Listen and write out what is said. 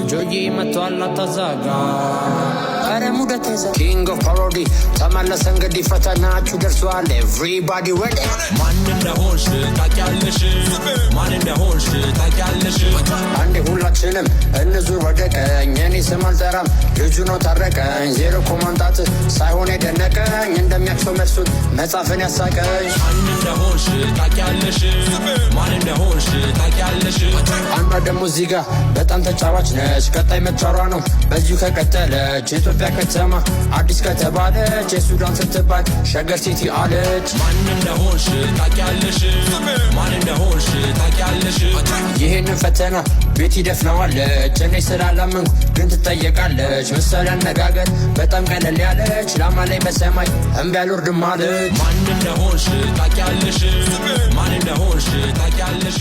ጆዬ መቷል አታዛጋ አረ ሙደቴዛ ኪንግ ኦፍ ፓሮዲ ተመለሰ እንግዲህ ፈተናችሁ ደርሷል ኤቭሪባዲ ሬዲ ማን እንደሆንሽ ታውቂያለሽ ማን እንደሆንሽ ታውቂያለሽ አንዴ ሁላችንም እንዙር ወደ ቀኝ እኔ ስም አልጠራም ልጁ ነው ታረቀኝ ዜሮ ኮማንታት ሳይሆን የደነቀኝ እንደሚያክሰው መልሱን መጻፍን ያሳቀኝ ማን እንደሆንሽ ታውቂያለሽ ማን እንደሆንሽ ታውቂያለሽ አንዷ ደግሞ እዚህ ጋር በጣም ተጫዋች ነች ቀጣይ መጫሯ ነው በዚሁ ከቀጠለች ኢትዮጵያ ከተማ አዲስ ከተባለች የሱዳን ስትባል ሸገር ሲቲ አለች ማን እንደሆንሽ ታውቂያለሽ ማን እንደሆንሽ ታውቂያለሽ ይህንን ፈተና ቤት ይደፍነዋለች እኔ ስላላመንኩ ግን ትጠየቃለች ምሳሌ አነጋገር በጣም ቀለል ያለች ላማ ላይ በሰማይ እምቢ አልወርድም አለች ማን እንደሆንሽ ታውቂያለሽ ማን እንደሆንሽ ታውቂያለሽ